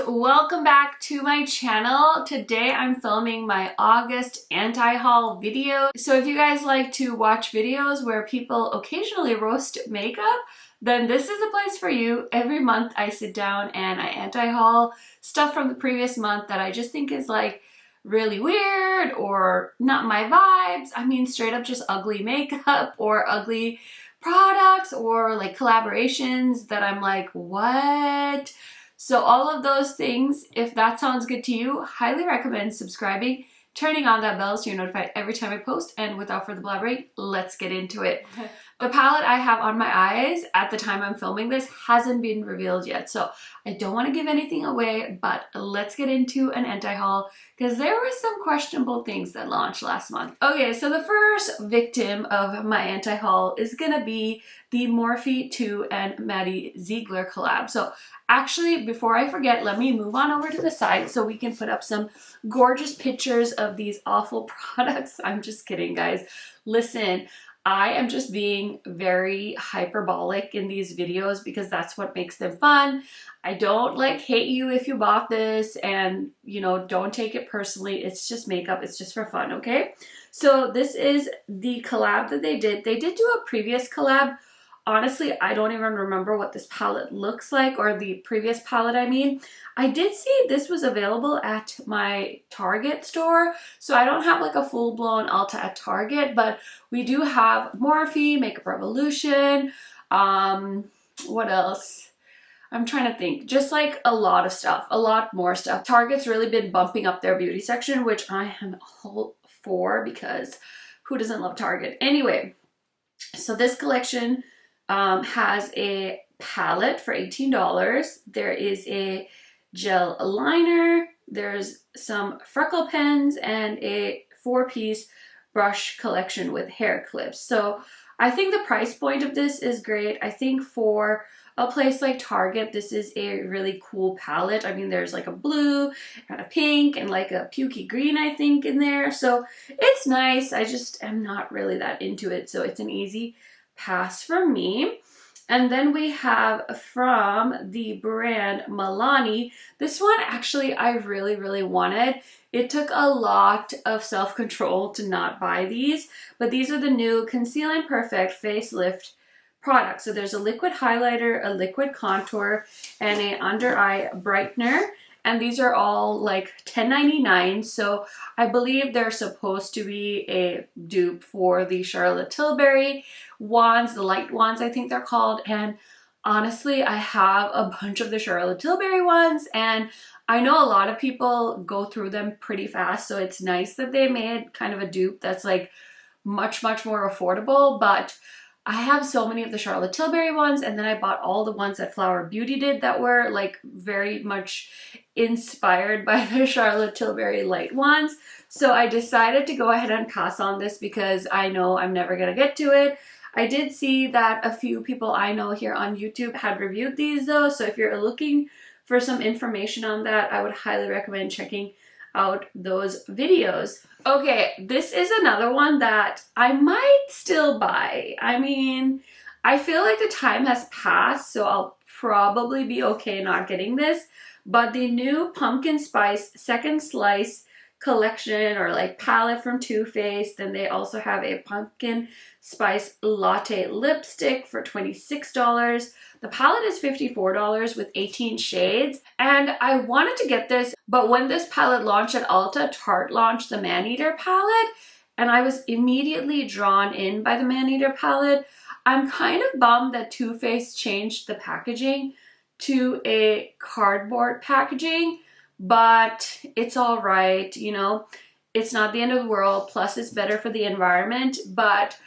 welcome back to my channel. Today I'm filming my August anti-haul video. So if you guys like to watch videos where people occasionally roast makeup, then this is the place for you. Every month I sit down and I anti-haul stuff from the previous month that I just think is like really weird or not my vibes. I mean, straight up just ugly makeup or ugly products or like collaborations that I'm like, what? So all of those things, if that sounds good to you, highly recommend subscribing, turning on that bell so you're notified every time I post, and without further blabbering, let's get into it. The palette I have on my eyes at the time I'm filming this hasn't been revealed yet, so I don't want to give anything away, but let's get into an anti-haul because there were some questionable things that launched last month. Okay, so the first victim of my anti-haul is gonna be the Morphe 2 and Maddie Ziegler collab. So actually, before I forget, let me move on over to the side so we can put up some gorgeous pictures of these awful products. I'm just kidding, guys. Listen, I am just being very hyperbolic in these videos because that's what makes them fun. I don't like hate you if you bought this, and you know, don't take it personally. It's just makeup. It's just for fun, okay? So this is the collab that they did. They did do a previous collab. Honestly, I don't even remember what this palette looks like, or the previous palette I mean. I did see this was available at my Target store, so I don't have like a full-blown Ulta at Target, but we do have Morphe, Makeup Revolution, what else? I'm trying to think. Just like a lot of stuff, a lot more stuff. Target's really been bumping up their beauty section, which I am all for because who doesn't love Target? Anyway, so this collection has a palette for $18. There is a gel liner, there's some freckle pens, and a 4-piece brush collection with hair clips. So I think the price point of this is great. I think for a place like Target, this is a really cool palette. I mean, there's like a blue and a pink and like a pukey green, I think, in there. So it's nice. I just am not really that into it. So it's an easy pass for me. And then we have from the brand Milani. This one actually I really wanted. It took a lot of self-control to not buy these, but these are the new Conceal and Perfect Facelift products. So there's a liquid highlighter, a liquid contour, and a under eye brightener. And these are all like $10.99, so I believe they're supposed to be a dupe for the Charlotte Tilbury wands, the light wands I think they're called. And honestly, I have a bunch of the Charlotte Tilbury ones, and I know a lot of people go through them pretty fast, so it's nice that they made kind of a dupe that's like much more affordable. But I have so many of the Charlotte Tilbury ones, and then I bought all the ones that Flower Beauty did that were like very much inspired by the Charlotte Tilbury light ones. So I decided to go ahead and pass on this because I know I'm never gonna get to it. I did see that a few people I know here on YouTube had reviewed these though, so if you're looking for some information on that, I would highly recommend checking out those videos. Okay, this is another one that I might still buy. I mean, I feel like the time has passed, so I'll probably be okay not getting this, but the new Pumpkin Spice Second Slice collection, or like palette from Too Faced, then they also have a Pumpkin Spice Latte lipstick for $26. The palette is $54 with 18 shades, and I wanted to get this, but when this palette launched at Ulta, Tarte launched the Maneater palette, and I was immediately drawn in by the Maneater palette. I'm kind of bummed that Too Faced changed the packaging to a cardboard packaging, but it's all right, you know, it's not the end of the world, plus it's better for the environment. But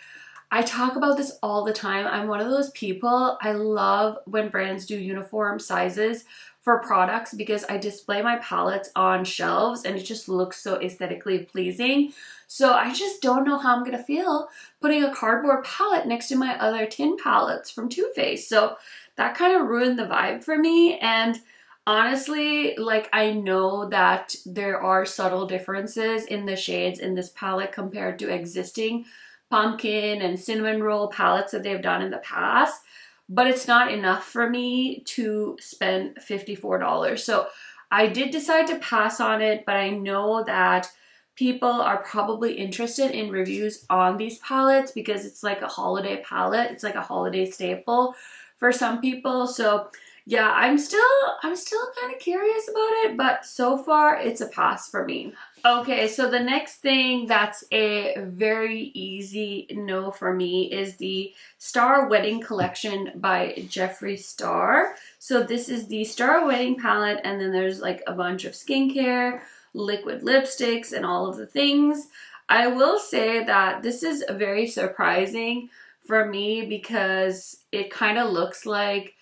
I talk about this all the time. I'm one of those people, I love when brands do uniform sizes for products because I display my palettes on shelves and it just looks so aesthetically pleasing. So I just don't know how I'm gonna feel putting a cardboard palette next to my other tin palettes from Too Faced. So that kind of ruined the vibe for me. And honestly, like, I know that there are subtle differences in the shades in this palette compared to existing pumpkin and cinnamon roll palettes that they've done in the past, but it's not enough for me to spend $54. So I did decide to pass on it, but I know that people are probably interested in reviews on these palettes because it's like a holiday palette. It's like a holiday staple for some people. So yeah, I'm still kind of curious about it, but so far it's a pass for me. Okay, so the next thing that's a very easy no for me is the Star Wedding Collection by Jeffree Star. So this is the Star Wedding palette, and then there's like a bunch of skincare, liquid lipsticks, and all of the things. I will say that this is very surprising for me because it kind of looks like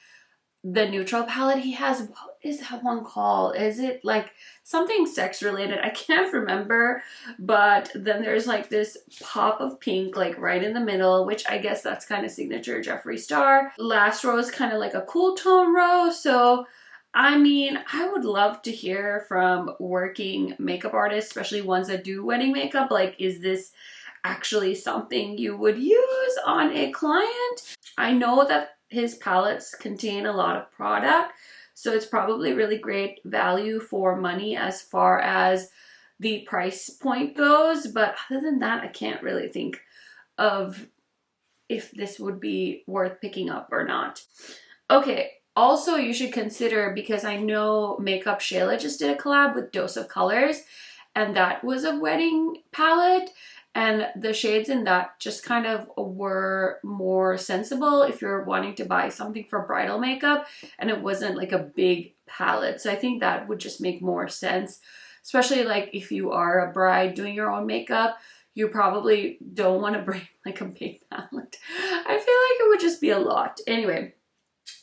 the neutral palette he has. What is that one called? Is it like something sex related? I can't remember, but then there's like this pop of pink like right in the middle, which I guess that's kind of signature Jeffree Star. Last row is kind of like a cool tone row. So I mean, I would love to hear from working makeup artists, especially ones that do wedding makeup. Like, is this actually something you would use on a client? I know that his palettes contain a lot of product, so it's probably really great value for money as far as the price point goes, but other than that, I can't really think of if this would be worth picking up or not. Okay, also you should consider, because I know Makeup Shayla just did a collab with Dose of Colors, and that was a wedding palette, and the shades in that just kind of were more sensible if you're wanting to buy something for bridal makeup, and it wasn't like a big palette. So I think that would just make more sense, especially like if you are a bride doing your own makeup. You probably don't want to bring like a big palette. I feel like it would just be a lot. Anyway,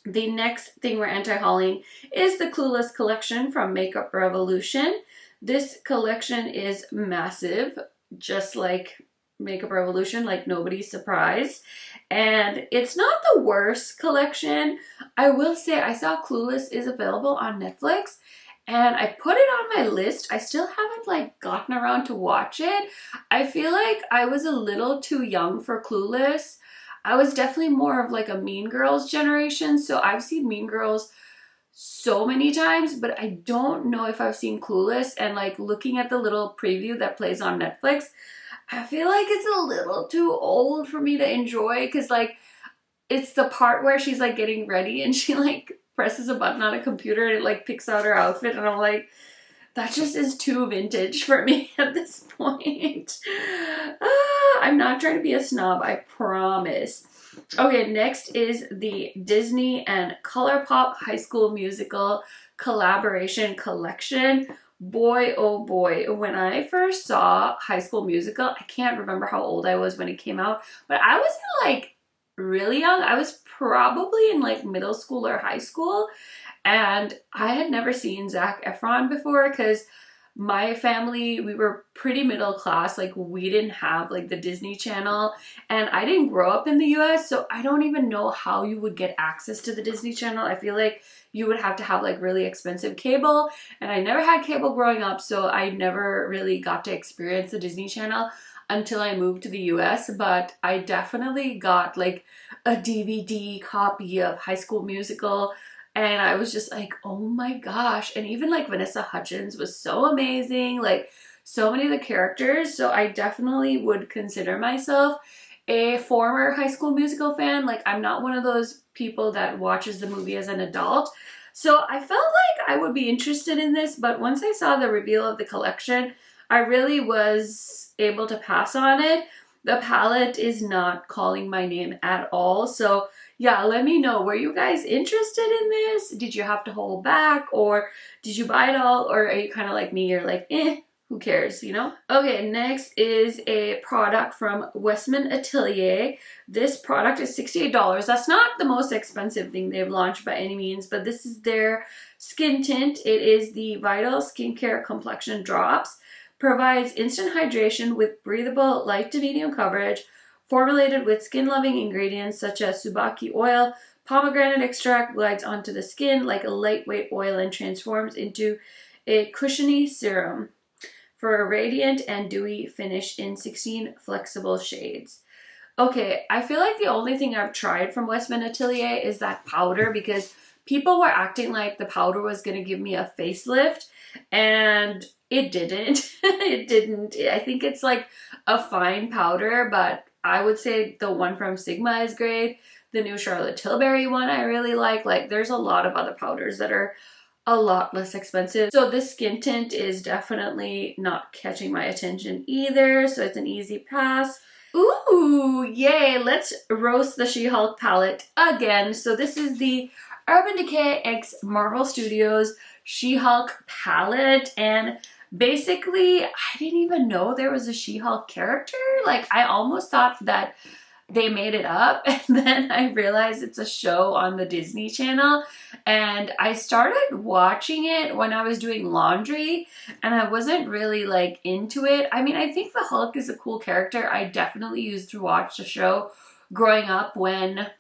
the next thing we're anti-hauling is the Clueless collection from Makeup Revolution. This collection is massive, just like Makeup Revolution, like nobody's surprised. And it's not the worst collection. I will say I saw Clueless is available on Netflix, and I put it on my list. I still haven't like gotten around to watch it. I feel like I was a little too young for Clueless. I was definitely more of like a Mean Girls generation, so I've seen Mean Girls so many times, but I don't know if I've seen Clueless. And like looking at the little preview that plays on Netflix, I feel like it's a little too old for me to enjoy, because like it's the part where she's like getting ready and she like presses a button on a computer and it like picks out her outfit, and I'm like, that just is too vintage for me at this point. I'm not trying to be a snob, I promise. Okay, next is the Disney and Colourpop High School Musical collaboration collection. Boy, oh boy, when I first saw High School Musical, I can't remember how old I was when it came out, but I was like really young. I was probably in like middle school or high school, and I had never seen Zac Efron before because my family, we were pretty middle class. Like we didn't have like the Disney Channel, and I didn't grow up in the US, so I don't even know how you would get access to the Disney Channel. I feel like you would have to have like really expensive cable, and I never had cable growing up, so I never really got to experience the Disney Channel until I moved to the US. But I definitely got like a DVD copy of High School Musical, and I was just like, oh my gosh. And even like Vanessa Hudgens was so amazing, like so many of the characters. So I definitely would consider myself a former High School Musical fan. Like I'm not one of those people that watches the movie as an adult. So I felt like I would be interested in this, but once I saw the reveal of the collection, I really was able to pass on it. The palette is not calling my name at all. So yeah, let me know. Were you guys interested in this? Did you have to hold back, or did you buy it all? Or are you kind of like me? You're like, who cares, you know? Okay, next is a product from Westman Atelier. This product is $68. That's not the most expensive thing they've launched by any means, but this is their skin tint. It is the Vital Skincare Complexion Drops. Provides instant hydration with breathable light to medium coverage, formulated with skin-loving ingredients such as subaki oil. Pomegranate extract glides onto the skin like a lightweight oil and transforms into a cushiony serum for a radiant and dewy finish in 16 flexible shades. Okay, I feel like the only thing I've tried from Westman Atelier is that powder, because people were acting like the powder was gonna give me a facelift, and it didn't. It didn't. I think it's like a fine powder, but I would say the one from Sigma is great. The new Charlotte Tilbury one I really like. Like, there's a lot of other powders that are a lot less expensive. So this skin tint is definitely not catching my attention either, so it's an easy pass. Ooh, yay, let's roast the She-Hulk palette again. So this is the Urban Decay x Marvel Studios She-Hulk palette, and basically I didn't even know there was a She-Hulk character. Like, I almost thought that they made it up, and then I realized it's a show on the Disney Channel, and I started watching it when I was doing laundry, and I wasn't really like into it. I mean, I think the Hulk is a cool character. I definitely used to watch the show growing up when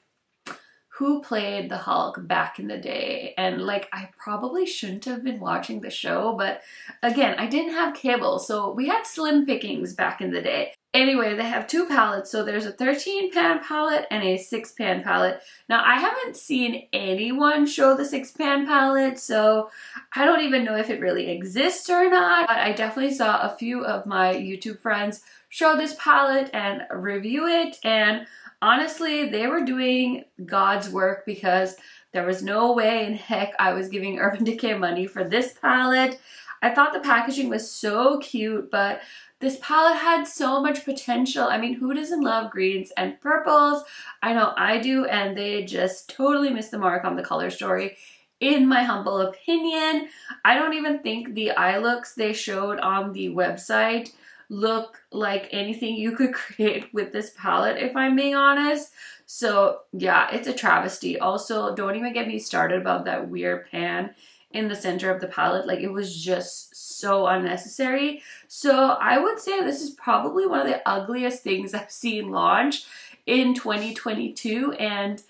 who played the Hulk back in the day, and like, I probably shouldn't have been watching the show, but again, I didn't have cable, so we had slim pickings back in the day. Anyway, they have two palettes, so there's a 13 pan palette and a 6 pan palette. Now, I haven't seen anyone show the 6 pan palette, so I don't even know if it really exists or not, but I definitely saw a few of my YouTube friends show this palette and review it, and honestly, they were doing God's work, because there was no way in heck I was giving Urban Decay money for this palette. I thought the packaging was so cute, but this palette had so much potential. I mean, who doesn't love greens and purples? I know I do, and they just totally missed the mark on the color story, in my humble opinion. I don't even think the eye looks they showed on the website look like anything you could create with this palette, if I'm being honest. So yeah, it's a travesty. Also, don't even get me started about that weird pan in the center of the palette. Like, it was just so unnecessary. So I would say this is probably one of the ugliest things I've seen launch in 2022, and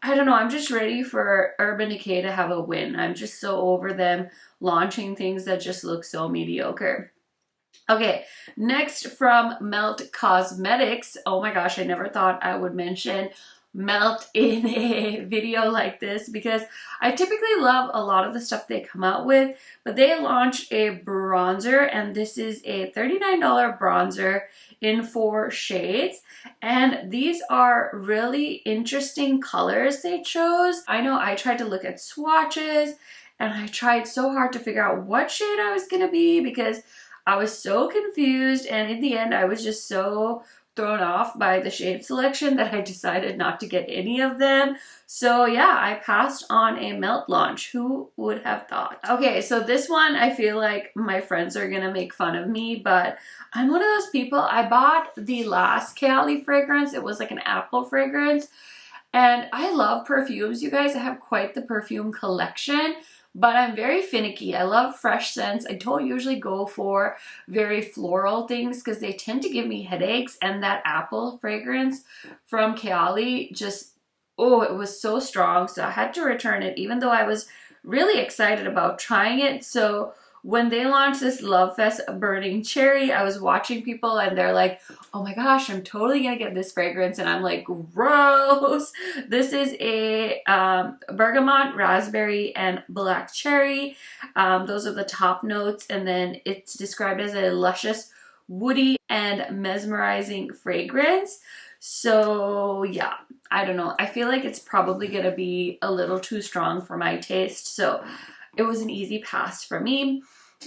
I don't know, I'm just ready for Urban Decay to have a win. I'm just so over them launching things that just look so mediocre. Okay, next from Melt Cosmetics. Oh my gosh, I never thought I would mention Melt in a video like this, because I typically love a lot of the stuff they come out with, but they launched a bronzer, and this is a $39 bronzer in 4 shades, and these are really interesting colors they chose. I know I tried to look at swatches, and I tried so hard to figure out what shade I was gonna be, because I was so confused, and in the end I was just so thrown off by the shade selection that I decided not to get any of them. So yeah, I passed on a Melt launch. Who would have thought? Okay, so this one, I feel like my friends are gonna make fun of me, but I'm one of those people. I bought the last Kayali fragrance. It was like an apple fragrance, and I love perfumes, you guys. I have quite the perfume collection, but I'm very finicky. I love fresh scents. I don't usually go for very floral things because they tend to give me headaches, and that apple fragrance from Kayali just, oh, it was so strong, so I had to return it, even though I was really excited about trying it. So when they launched this Love Fest Burning Cherry, I was watching people and they're like, oh my gosh, I'm totally gonna get this fragrance, and I'm like, gross. This is a bergamot, raspberry, and black cherry. Those are the top notes, and then it's described as a luscious, woody, and mesmerizing fragrance. So yeah, I don't know. I feel like it's probably gonna be a little too strong for my taste, so it was an easy pass for me.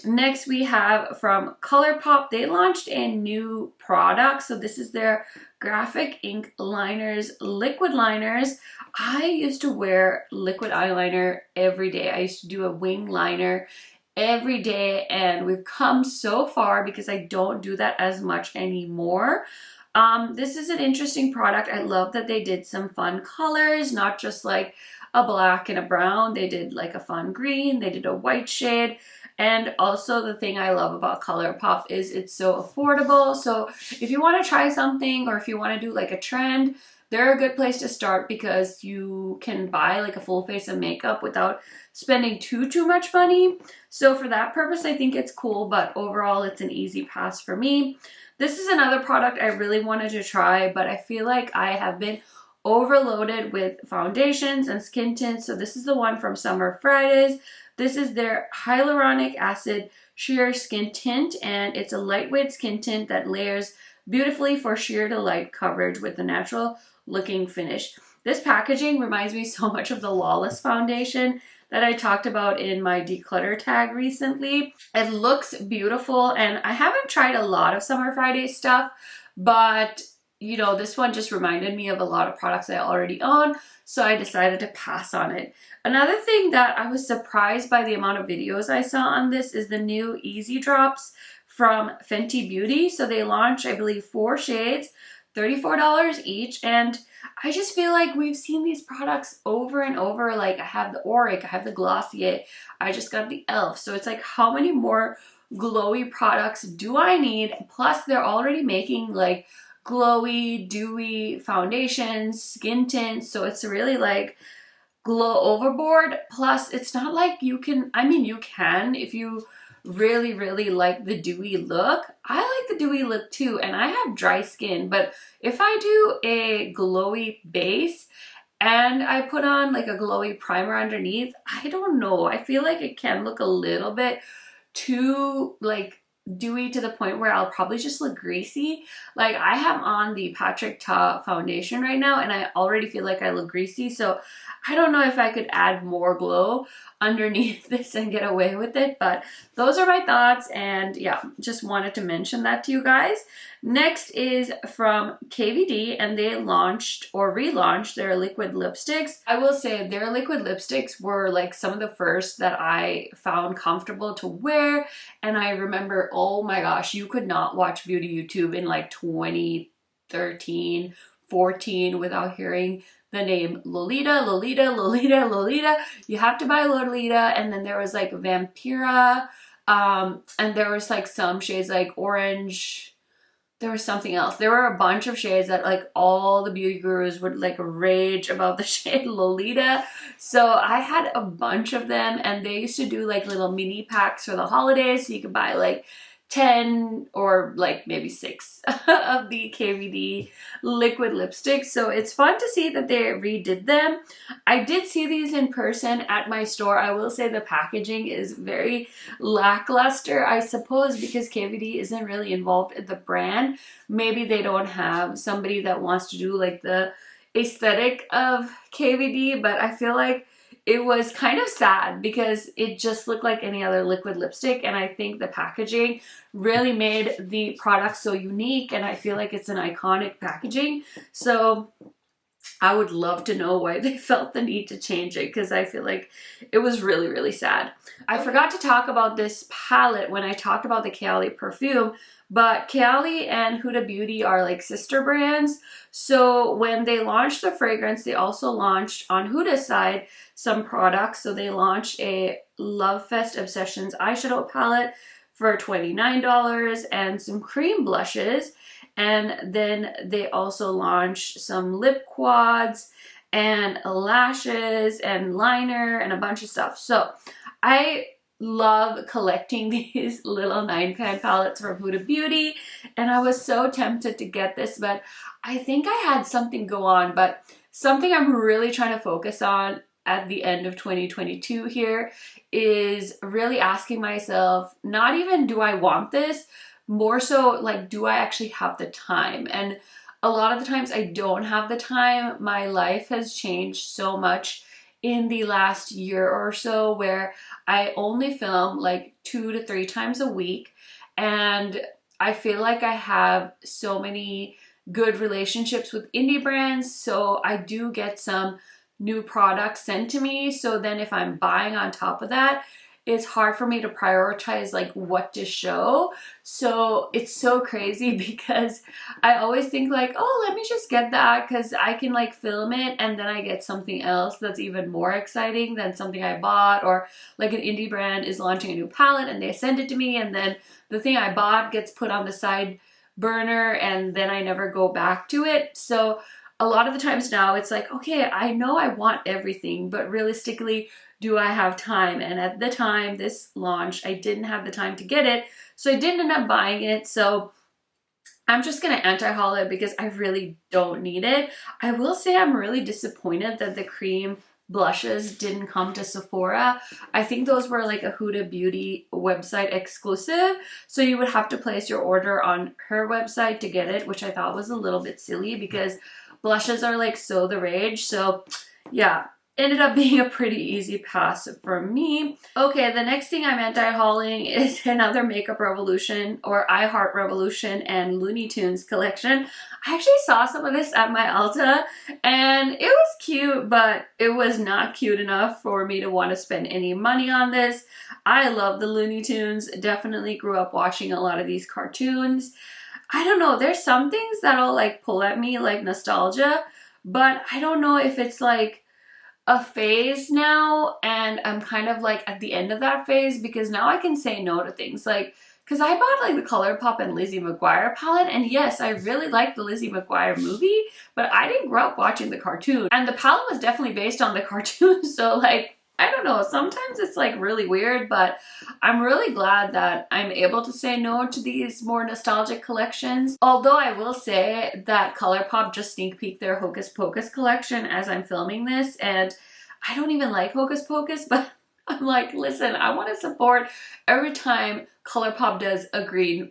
Next we have from Colourpop. They launched a new product. So this is their graphic ink liners, liquid liners. I used to wear liquid eyeliner every day. I used to do a wing liner every day, and we've come so far because I don't do that as much anymore. This is an interesting product. I love that they did some fun colors, not just like a black and a brown. They did like a fun green, they did a white shade. And also the thing I love about Colourpop is it's so affordable. So if you want to try something, or if you want to do like a trend, they're a good place to start, because you can buy like a full face of makeup without spending too much money. So for that purpose, I think it's cool, but overall it's an easy pass for me. This is another product I really wanted to try, but I feel like I have been overloaded with foundations and skin tints. So this is the one from Summer Fridays. This is their hyaluronic acid sheer skin tint, and it's a lightweight skin tint that layers beautifully for sheer to light coverage with a natural looking finish. This packaging reminds me so much of the Lawless foundation that I talked about in my declutter tag recently. It looks beautiful, and I haven't tried a lot of Summer Friday stuff, but you know, this one just reminded me of a lot of products I already own, so I decided to pass on it. Another thing that I was surprised by the amount of videos I saw on this is the new Easy Drops from Fenty Beauty. So they launched, I believe, 4 shades, $34 each, and I just feel like we've seen these products over and over. Like I have the Auric, I have the Glossier, I just got the e.l.f. So it's like, how many more glowy products do I need? Plus they're already making like glowy, dewy foundations, skin tints. So it's really like glow overboard. Plus it's not like you can, I mean you can if you really like the dewy look. I like the dewy look too, and I have dry skin, but if I do a glowy base and I put on like a glowy primer underneath, I don't know, I feel like it can look a little bit too like dewy to the point where I'll probably just look greasy. Like I have on the Patrick Ta foundation right now and I already feel like I look greasy, so I don't know if I could add more glow underneath this and get away with it, but those are my thoughts, and yeah, just wanted to mention that to you guys. Next is from KVD, and they launched or relaunched their liquid lipsticks. I will say their liquid lipsticks were like some of the first that I found comfortable to wear, and I remember, oh my gosh, you could not watch beauty YouTube in like 2013, 14 without hearing the name Lolita, Lolita, Lolita, Lolita. You have to buy Lolita. And then there was like Vampira, and there was like some shades like orange. There was something else. There were a bunch of shades that like all the beauty gurus would like rage about the shade Lolita. So I had a bunch of them, and they used to do like little mini packs for the holidays, so you could buy like 10 or like maybe 6 of the KVD liquid lipsticks. So it's fun to see that they redid them. I did see these in person at my store. I will say the packaging is very lackluster, I suppose because KVD isn't really involved in the brand. Maybe they don't have somebody that wants to do like the aesthetic of KVD, but I feel like it was kind of sad because it just looked like any other liquid lipstick, and I think the packaging really made the product so unique, and I feel like it's an iconic packaging. So I would love to know why they felt the need to change it, because I feel like it was really sad. I forgot to talk about this palette when I talked about the Kayali perfume, but Kayali and Huda Beauty are like sister brands. So when they launched the fragrance, they also launched on Huda's side some products. So they launched a Love Fest Obsessions eyeshadow palette for $29 and some cream blushes. And then they also launched some lip quads and lashes and liner and a bunch of stuff. So I love collecting these little 9-pan palettes from Huda Beauty, and I was so tempted to get this, but I think I had something go on. But something I'm really trying to focus on at the end of 2022 here is really asking myself, not even do I want this, more so like, do I actually have the time? And a lot of the times I don't have the time. My life has changed so much in the last year or so, where I only film like 2 to 3 times a week, and I feel like I have so many good relationships with indie brands, so I do get some new products sent to me. So then if I'm buying on top of that, it's hard for me to prioritize like what to show. So it's so crazy because I always think like, oh, let me just get that because I can like film it, and then I get something else that's even more exciting than something I bought. Or like an indie brand is launching a new palette and they send it to me, and then the thing I bought gets put on the side burner and then I never go back to it. So a lot of the times now it's like, okay, I know I want everything, but realistically, do I have time? And at the time this launched, I didn't have the time to get it, so I didn't end up buying it. So I'm just gonna anti-haul it because I really don't need it. I will say I'm really disappointed that the cream blushes didn't come to Sephora. I think those were like a Huda Beauty website exclusive, so you would have to place your order on her website to get it, which I thought was a little bit silly because blushes are like so the rage. So yeah, ended up being a pretty easy pass for me. Okay, the next thing I'm anti-hauling is another Makeup Revolution or I Heart Revolution and Looney Tunes collection. I actually saw some of this at my Ulta and it was cute, but it was not cute enough for me to want to spend any money on this. I love the Looney Tunes, definitely grew up watching a lot of these cartoons. I don't know, there's some things that'll like pull at me like nostalgia, but I don't know if it's like a phase now and I'm kind of like at the end of that phase because now I can say no to things like, because I bought like the Colourpop and Lizzie McGuire palette, and yes, I really like the Lizzie McGuire movie, but I didn't grow up watching the cartoon, and the palette was definitely based on the cartoon, so like, I don't know, sometimes it's like really weird, but I'm really glad that I'm able to say no to these more nostalgic collections. Although I will say that Colourpop just sneak peeked their Hocus Pocus collection as I'm filming this, and I don't even like Hocus Pocus, but I'm like, listen, I want to support every time Colourpop does a green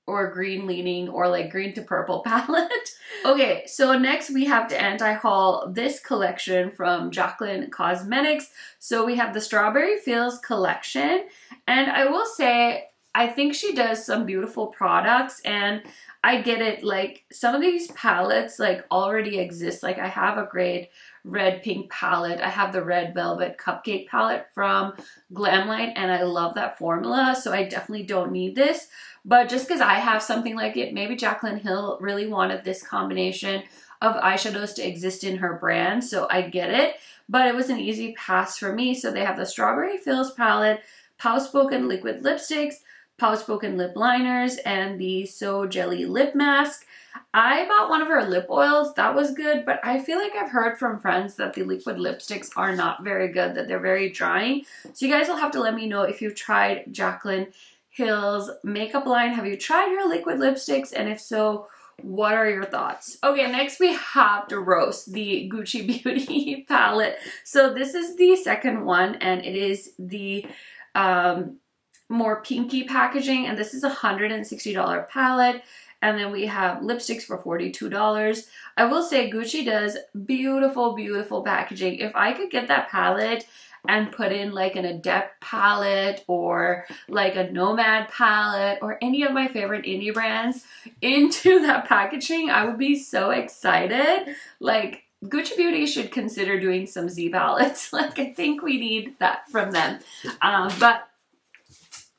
or green leaning or like green to purple palette. Okay, so next we have to anti-haul this collection from Jacqueline Cosmetics. So we have the Strawberry Fields collection, and I will say I think she does some beautiful products, and I get it, like some of these palettes like already exist. Like I have a great red pink palette. I have the red velvet cupcake palette from Glamlite and I love that formula, so I definitely don't need this. But just because I have something like it, maybe Jaclyn Hill really wanted this combination of eyeshadows to exist in her brand, so I get it. But it was an easy pass for me. So they have the Strawberry Fields palette, Pow Spoken liquid lipsticks, Pow Spoken lip liners, and the So Jelly lip mask. I bought one of her lip oils. That was good, but I feel like I've heard from friends that the liquid lipsticks are not very good, that they're very drying. So you guys will have to let me know if you've tried Jaclyn Hill's makeup line. Have you tried her liquid lipsticks? And if so, what are your thoughts? Okay, next we have to roast the Gucci Beauty palette. So this is the second one, and it is the more pinky packaging, and this is a $160 palette. And then we have lipsticks for $42. I will say Gucci does beautiful, beautiful packaging. If I could get that palette and put in like an Adept palette or like a Nomad palette or any of my favorite indie brands into that packaging, I would be so excited. Like Gucci Beauty should consider doing some Z palettes. Like I think we need that from them. But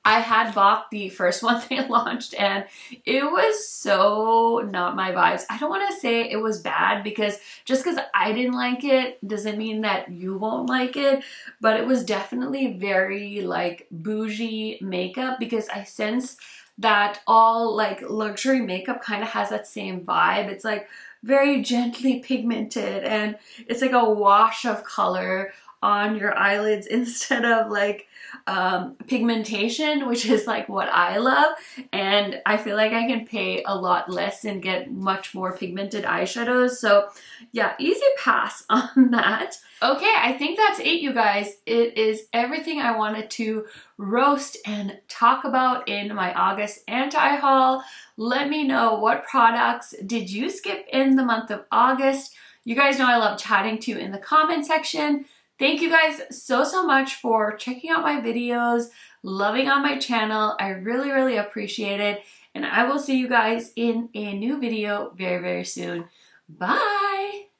I had bought the first one they launched and it was so not my vibes. I don't want to say it was bad because just because I didn't like it doesn't mean that you won't like it, but it was definitely very like bougie makeup because I sense that all like luxury makeup kind of has that same vibe. It's like very gently pigmented and it's like a wash of color on your eyelids instead of like pigmentation, which is like what I love, and I feel like I can pay a lot less and get much more pigmented eyeshadows. So yeah, easy pass on that. Okay, I think that's it, you guys. It is everything I wanted to roast and talk about in my August anti-haul. Let me know, what products did you skip in the month of August? You guys know I love chatting to you in the comment section. Thank you guys so, so much for checking out my videos, loving on my channel. I really, really appreciate it. And I will see you guys in a new video very, very soon. Bye!